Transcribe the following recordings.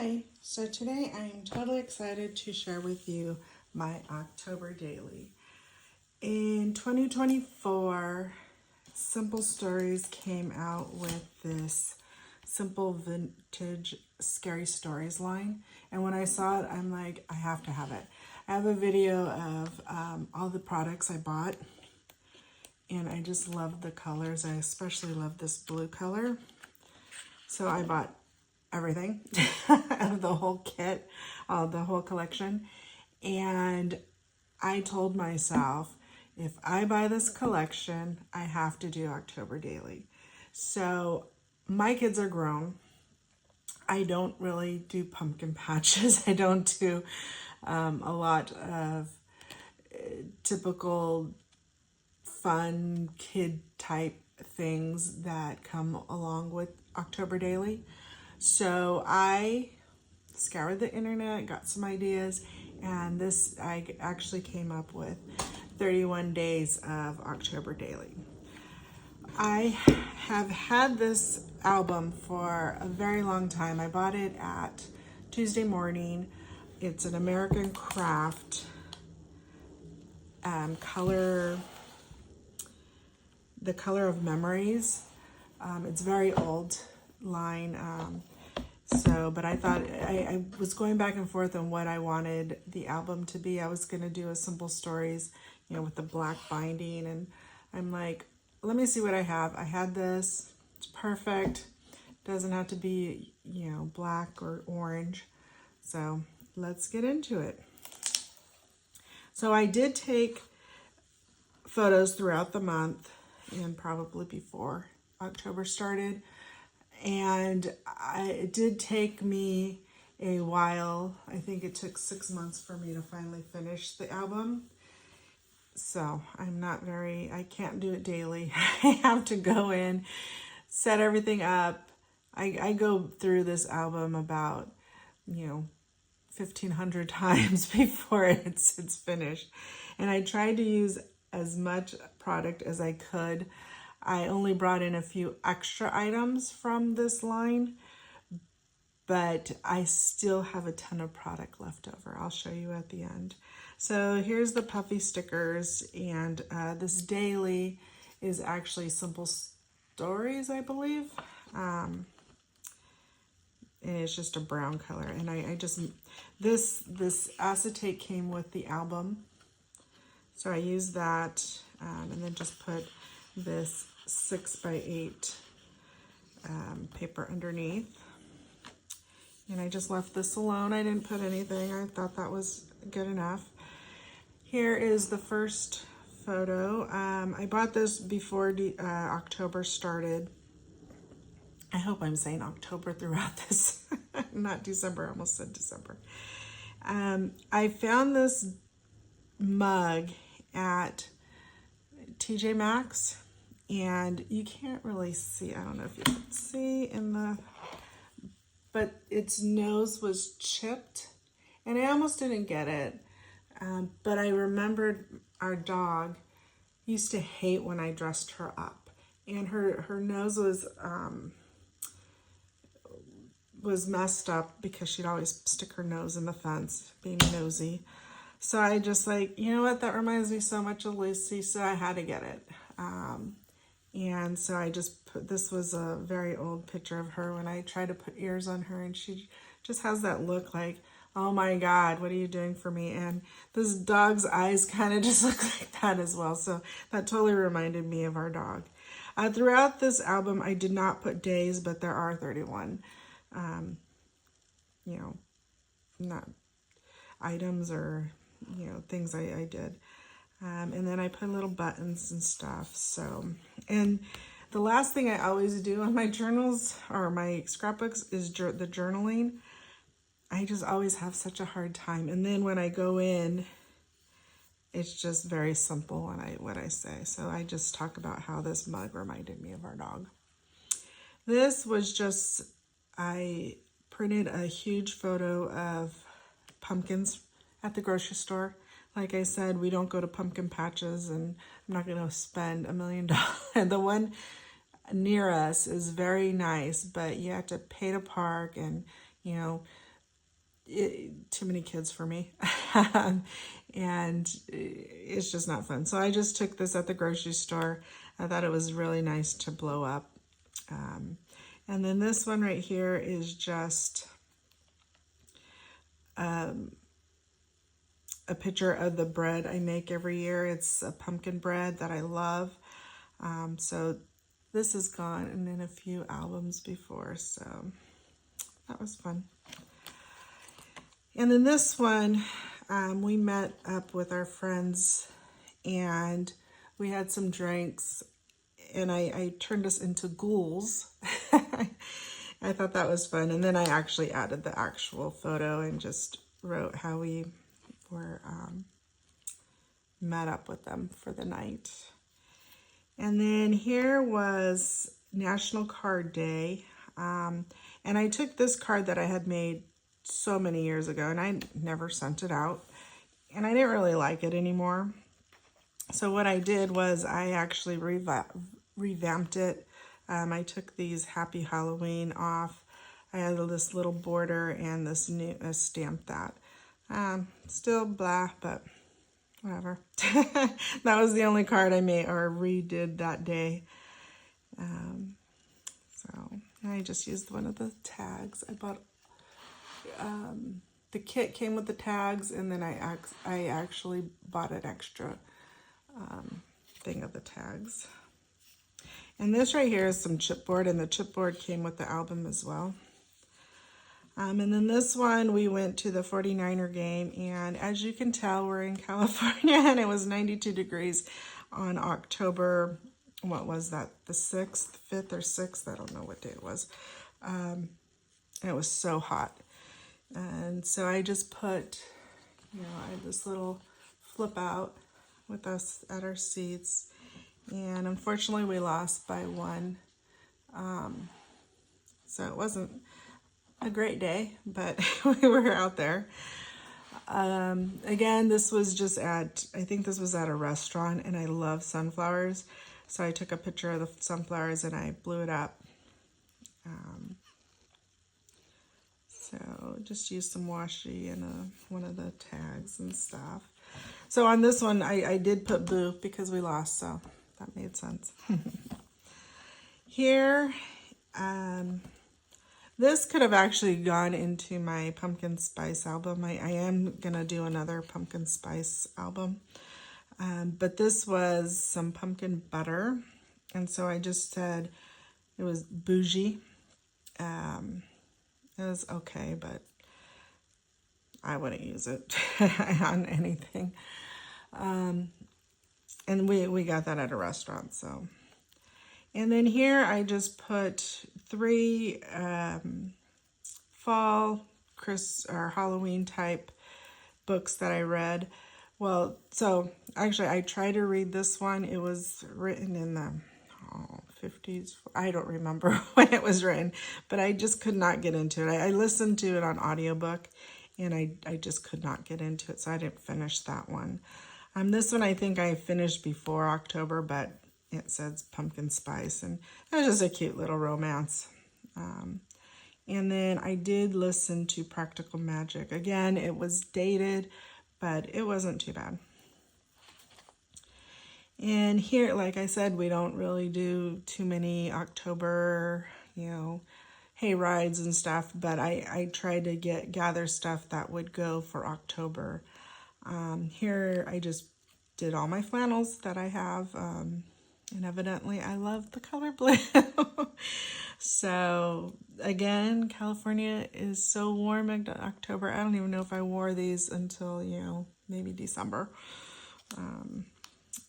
Hi, so today I am totally excited to share with you my October daily. In 2024, Simple Stories came out with this simple vintage scary stories line. And when I saw it, I'm like, I have to have it. I have a video of all the products I bought, and I just love the colors. I especially love this blue color. So I bought everything out of the whole kit, the whole collection. And I told myself, if I buy this collection, I have to do October Daily. So my kids are grown. I don't really do pumpkin patches. I don't do a lot of typical fun kid type things that come along with October Daily. So I scoured the internet, got some ideas, and this I actually came up with 31 days of October Daily. I have had this album for a very long time. I bought it at Tuesday Morning. It's an American Craft color, the Color of Memories. It's very old line. But I thought I was going back and forth on what I wanted the album to be. I was going to do a Simple Stories, with the black binding. And I'm like, let me see what I have. I had this. It's perfect. Doesn't have to be, black or orange. So let's get into it. So I did take photos throughout the month and probably before October started. And it did take me a while. I think it took 6 months for me to finally finish the album. So I can't do it daily. I have to go in, set everything up. I go through this album about, 1,500 times before it's finished. And I tried to use as much product as I could. I only brought in a few extra items from this line, but I still have a ton of product left over. I'll show you at the end. So here's the puffy stickers, and this daily is actually Simple Stories, I believe. And it's just a brown color. And this acetate came with the album. So I used that and then just put this 6x8 paper underneath. And I just left this alone. I didn't put anything. I thought that was good enough. Here is the first photo. I bought this before October started. I hope I'm saying October throughout this, not December. I almost said December. I found this mug at TJ Maxx. And you can't really see, I don't know if you can see but its nose was chipped, and I almost didn't get it. But I remembered our dog used to hate when I dressed her up, and her nose was messed up because she'd always stick her nose in the fence, being nosy. So I just like, you know what, that reminds me so much of Lucy, so I had to get it. And so I just this was a very old picture of her when I tried to put ears on her, and she just has that look like, oh my God, what are you doing for me? And this dog's eyes kind of just look like that as well. So that totally reminded me of our dog. Throughout this album, I did not put days, but there are 31, not items or, things I did. And then I put little buttons and stuff. So, and the last thing I always do on my journals or my scrapbooks is the journaling. I just always have such a hard time. And then when I go in, it's just very simple what I say. So I just talk about how this mug reminded me of our dog. This was just, I printed a huge photo of pumpkins at the grocery store. Like I said, we don't go to pumpkin patches, and I'm not going to spend $1 million. The one near us is very nice, but you have to pay to park, and too many kids for me. And it's just not fun. So I just took this at the grocery store. I thought it was really nice to blow up. And then this one right here is just a picture of the bread I make every year. It's a pumpkin bread that I love. So this has gone in a few albums before, so that was fun. And then this one, we met up with our friends and we had some drinks, and I turned us into ghouls. I thought that was fun. And then I actually added the actual photo and just wrote how we were met up with them for the night. And then here was National Card Day. And I took this card that I had made so many years ago, and I never sent it out. And I didn't really like it anymore. So what I did was I actually revamped it. I took these Happy Halloween off. I had this little border and this new stamped that. Still blah, but whatever. That was the only card I made or redid that day. So I just used one of the tags. I bought the kit came with the tags, and then I actually bought an extra thing of the tags. And this right here is some chipboard, and the chipboard came with the album as well. And then this one, we went to the 49er game, and as you can tell, we're in California, and it was 92 degrees on October, what was that, the 6th, 5th or 6th? I don't know what day it was. And it was so hot. And so I just put, I had this little flip out with us at our seats, and unfortunately we lost by 1. So it wasn't a great day, but we were out there. Again, this was just I think this was at a restaurant, and I love sunflowers. So I took a picture of the sunflowers and I blew it up. So just used some washi and one of the tags and stuff. So on this one, I did put boo because we lost, so that made sense. Here, this could have actually gone into my pumpkin spice album. I am going to do another pumpkin spice album. But this was some pumpkin butter. And so I just said it was bougie. It was okay, but I wouldn't use it on anything. And we got that at a restaurant, so. And then here I just put 3 fall, or Halloween type books that I read. Well, so actually I tried to read this one. It was written in the 50s. I don't remember when it was written, but I just could not get into it. I listened to it on audiobook, and I just could not get into it, so I didn't finish that one. This one I think I finished before October, but it says pumpkin spice, and it was just a cute little romance. And then I did listen to Practical Magic. Again, it was dated, but it wasn't too bad. And here, like I said, we don't really do too many October, hay rides and stuff, but I tried to gather stuff that would go for October. Here I just did all my flannels that I have, and evidently I love the color blue. So again, California is so warm in October. I don't even know if I wore these until, maybe December.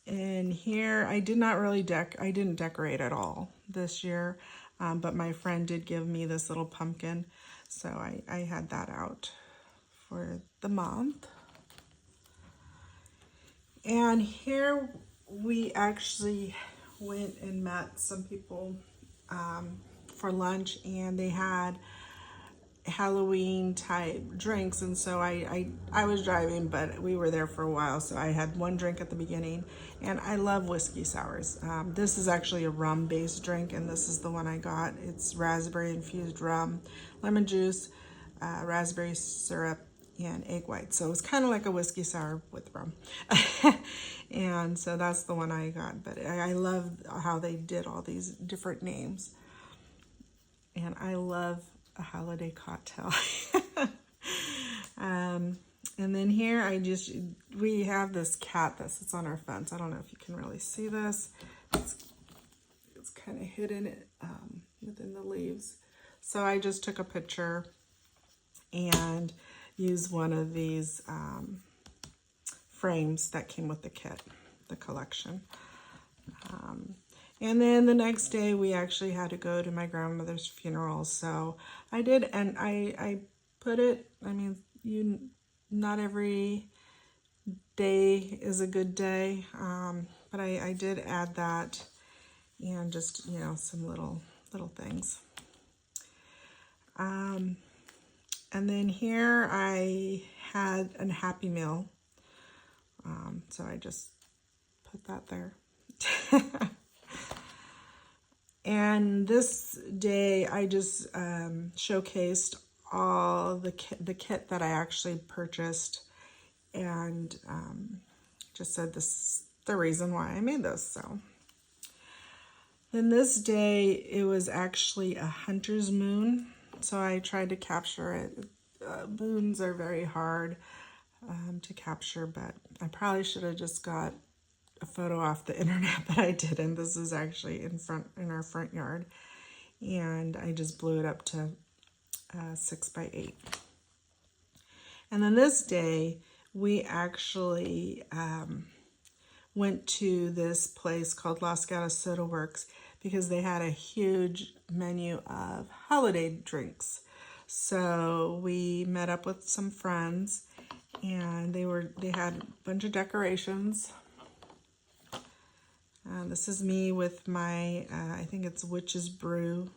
And here I did not really I didn't decorate at all this year, but my friend did give me this little pumpkin, so I had that out for the month. And here we actually went and met some people for lunch, and they had Halloween type drinks, and so I was driving, but we were there for a while, so I had one drink at the beginning, and I love whiskey sours. This is actually a rum based drink, and this is the one I got. It's raspberry infused rum, lemon juice, raspberry syrup, and egg white. So it was kind of like a whiskey sour with rum. And so that's the one I got. But I love how they did all these different names. And I love a holiday cocktail. And then here we have this cat that sits on our fence. I don't know if you can really see this. It's kind of hidden within the leaves. So I just took a picture and used one of these frames that came with the kit, the collection. And then the next day we actually had to go to my grandmother's funeral. So I did, and I put it, I mean, not every day is a good day, but I did add that and just, some little things. And then here I had a Happy Meal, so I just put that there. And this day I just showcased all the kit that I actually purchased, and just said this is the reason why I made this. So then this day it was actually a hunter's moon, so I tried to capture it. Moons are very hard to capture, but I probably should have just got a photo off the internet, but I didn't. This is actually in our front yard, and I just blew it up to 6 by 8. And then this day we actually went to this place called Los Gatos Soda Works because they had a huge menu of holiday drinks. So we met up with some friends, and they had a bunch of decorations. This is me with my I think it's Witch's Brew.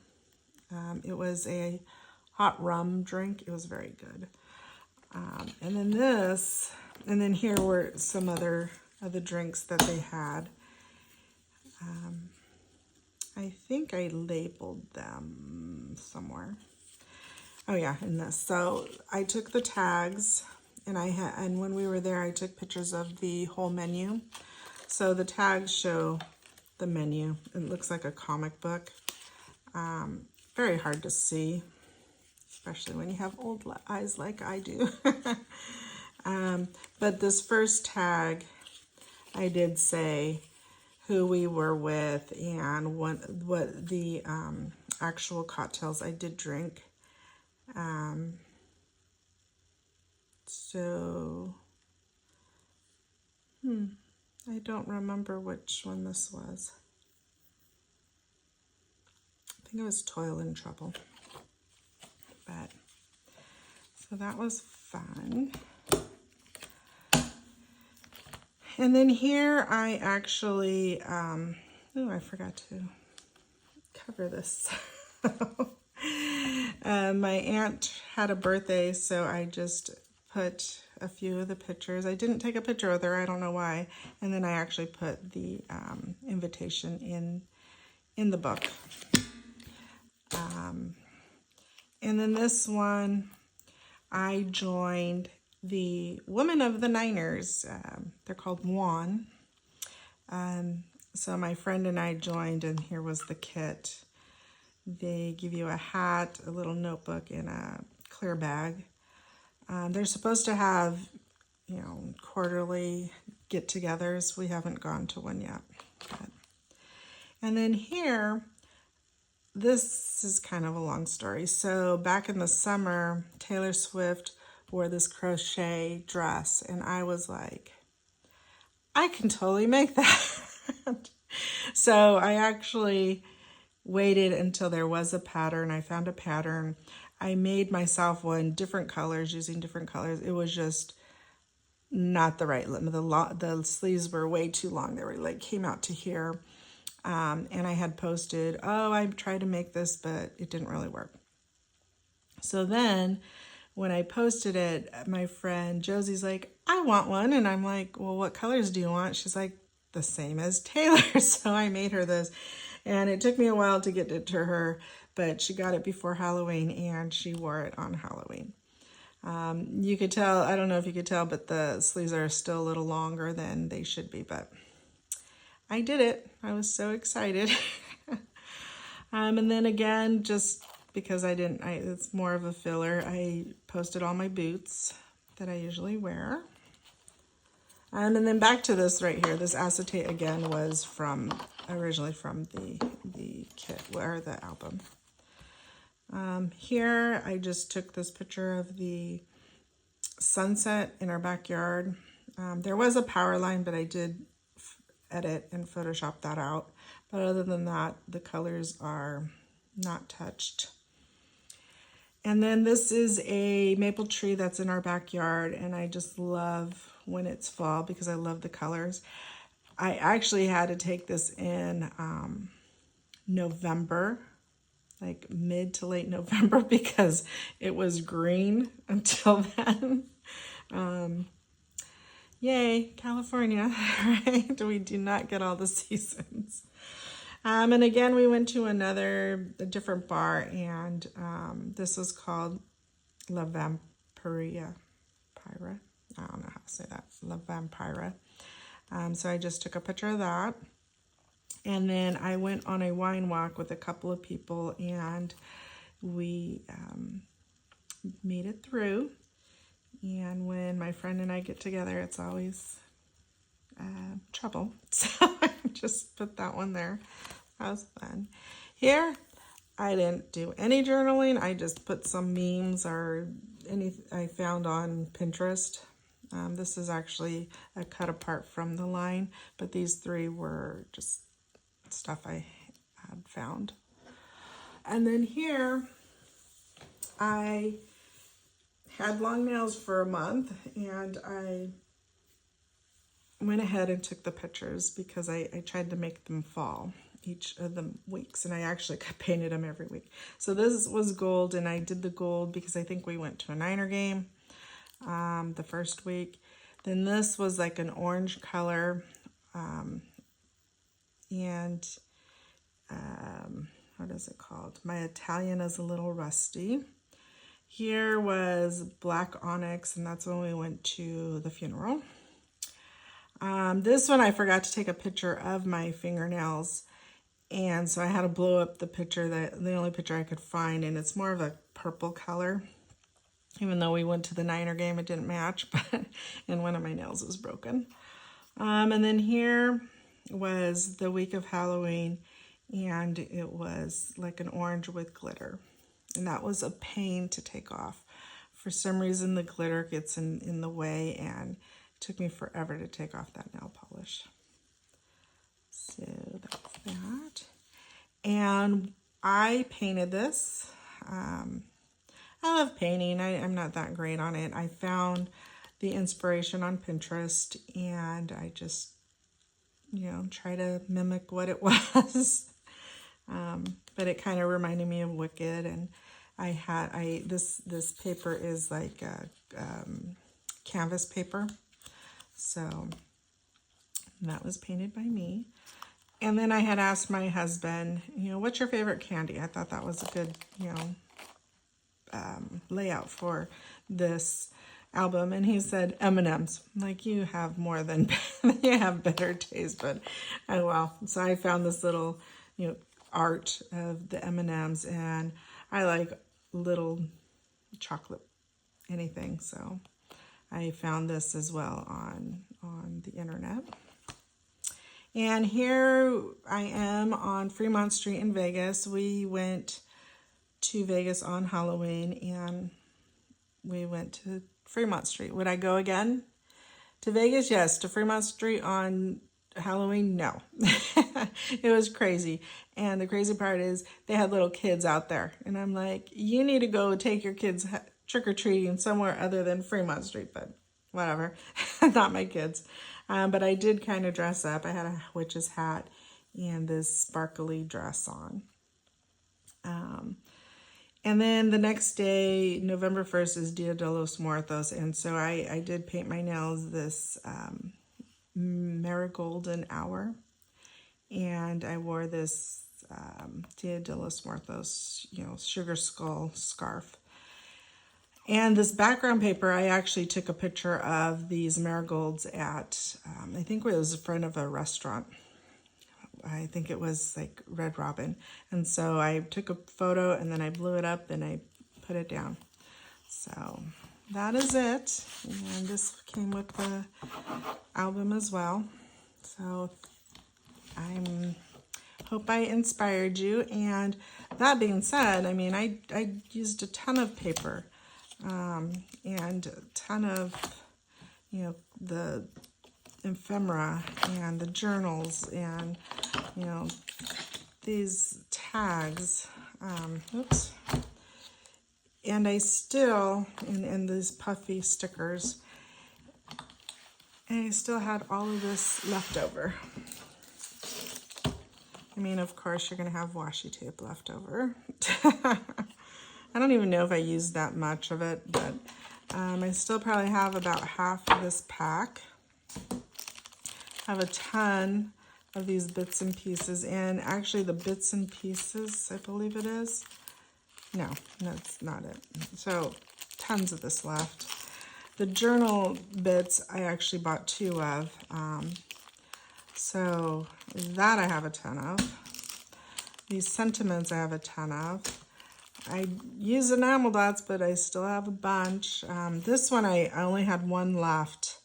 It was a hot rum drink. It was very good. And then here were some other of the drinks that they had. I think I labeled them somewhere. Oh yeah, in this. So I took the tags, and when we were there, I took pictures of the whole menu. So the tags show the menu. It looks like a comic book. Very hard to see, especially when you have old eyes like I do. But this first tag, I did say who we were with and what the actual cocktails I did drink. I don't remember which one this was. I think it was Toil and Trouble. But so that was fun. And then here I actually, I forgot to cover this. My aunt had a birthday, so I just put a few of the pictures. I didn't take a picture with her, I don't know why. And then I actually put the invitation in the book. And then this one, I joined the Women of the Niners. They're called WAN. So my friend and I joined, and here was the kit. They give you a hat, a little notebook, and a clear bag. They're supposed to have, quarterly get-togethers. We haven't gone to one yet. And then here, this is kind of a long story. So back in the summer, Taylor Swift wore this crochet dress, and I was like, I can totally make that. So I actually waited until there was a pattern. I found a pattern. I made myself one, different colors, using different colors. It was just not the right limit. The sleeves were way too long. They were came out to here. And I had posted, I tried to make this, but it didn't really work. So then when I posted it, my friend Josie's like, I want one. And I'm like, well, what colors do you want? She's like, the same as Taylor. So I made her this, and it took me a while to get it to her, but she got it before Halloween and she wore it on Halloween. You could tell, I don't know if you could tell, but the sleeves are still a little longer than they should be, but I did it. I was so excited. And then again, just because it's more of a filler, I posted all my boots that I usually wear. And then back to this right here. This acetate again was originally from the kit or the album. Here I just took this picture of the sunset in our backyard. There was a power line, but I did edit and Photoshop that out. But other than that, the colors are not touched. And then this is a maple tree that's in our backyard, and I just love when it's fall because I love the colors. I actually had to take this in November, like mid to late November, because it was green until then. Yay, California, right? We do not get all the seasons. And again, we went to a different bar, and this was called La Vampira. I don't know how to say that. La Vampira. So I just took a picture of that. And then I went on a wine walk with a couple of people, and we made it through. And when my friend and I get together, it's always trouble. So I just put that one there. That was fun. Here, I didn't do any journaling. I just put some memes or anything I found on Pinterest. This is actually a cut apart from the line, but these three were just stuff I had found. And then here, I had long nails for a month, and I went ahead and took the pictures because I tried to make them fall each of the weeks, and I actually painted them every week. So this was gold, and I did the gold because I think we went to a Niner game the first week. Then this was like an orange color, and what is it called? My Italian is a little rusty. Here was black onyx, and that's when we went to the funeral. This one I forgot to take a picture of my fingernails, and so I had to blow up the picture, the only picture I could find, and it's more of a purple color. Even though we went to the Niner game, it didn't match, but and one of my nails was broken. And then here was the week of Halloween, and it was like an orange with glitter. And that was a pain to take off. For some reason, the glitter gets in the way, and it took me forever to take off that nail polish. So that's that. And I painted this. I love painting. I'm not that great on it. I found the inspiration on Pinterest, and I just, try to mimic what it was. But it kind of reminded me of Wicked, and this paper is like a canvas paper. So that was painted by me. And then I had asked my husband, what's your favorite candy? I thought that was a good, layout for this album. And he said M&Ms. Like, you have more than, you have better taste, but oh well. So I found this little, art of the M&Ms, and I like little chocolate anything. So I found this as well on the internet. And here I am on Fremont Street in Vegas. We went to Vegas on Halloween, and we went to Fremont Street. Would I go again to Vegas? Yes. To Fremont Street on Halloween? No. It was crazy. And the crazy part is they had little kids out there. And I'm like, you need to go take your kids trick-or-treating somewhere other than Fremont Street, but whatever. Not my kids. But I did kind of dress up. I had a witch's hat and this sparkly dress on. And then the next day, November 1st, is Dia de los Muertos. And so I did paint my nails this Marigolden Hour. And I wore this Dia de los Muertos, you know, sugar skull scarf. And this background paper, I actually took a picture of these marigolds at, I think it was in front of a restaurant. I think it was like Red Robin. And so I took a photo and then I blew it up and I put it down. So that is it. And this came with the album as well. So I hope I inspired you. And that being said, I mean, I used a ton of paper. And a ton of, you know, the ephemera and the journals and, you know, these tags. Oops. And I still, and these puffy stickers, and I still had all of this left over. I mean, of course, you're going to have washi tape left over. I don't even know if I used that much of it, but I still probably have about half of this pack. I have a ton of these bits and pieces, and actually the bits and pieces, I believe it is. No, that's not it. So tons of this left. The journal bits I actually bought 2 of. So that I have a ton of. These sentiments I have a ton of. I use enamel dots, but I still have a bunch. This one, I only had 1 left.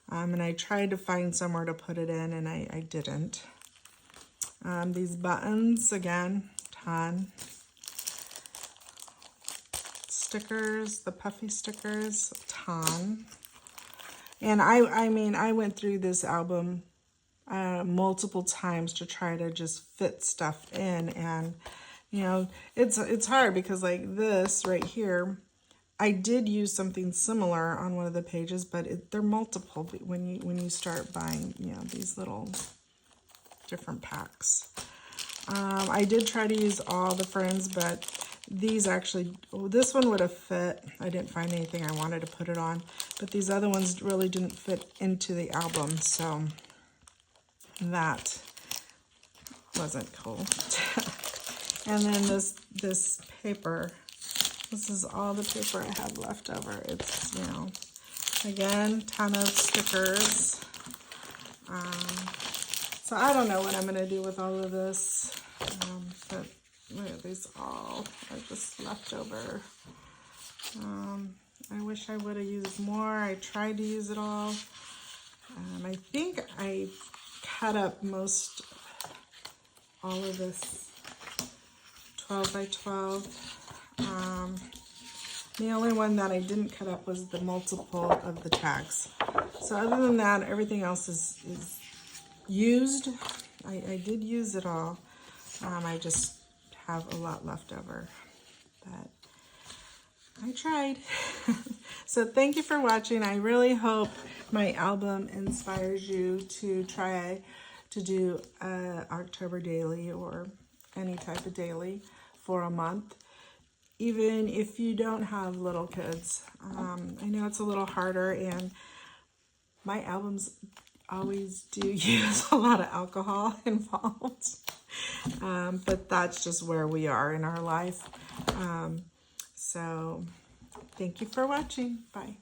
And I tried to find somewhere to put it in, and I didn't. These buttons, again, ton. Stickers, the puffy stickers, ton. And I mean, I went through this album multiple times to try to just fit stuff in, and you know, it's hard because like this right here, I did use something similar on one of the pages, but they're multiple when you start buying, you know, these little different packs. I did try to use all the friends, but these actually, this one would have fit. I didn't find anything I wanted to put it on, but these other ones really didn't fit into the album, so that wasn't cool. And then this paper, this is all the paper I have left over. It's, you know, again, ton of stickers. So I don't know what I'm going to do with all of this, but look at these all are just left over. I wish I would have used more. I tried to use it all. I think I cut up all of this 12 by 12. The only one that I didn't cut up was the multiple of the tags. So other than that, everything else is used. I did use it all. I just have a lot left over, but I tried. So thank you for watching. I really hope my album inspires you to try to do a October daily or any type of daily for a month, even if you don't have little kids. I know it's a little harder, and my albums always do use a lot of alcohol involved, but that's just where we are in our life. So thank you for watching. Bye.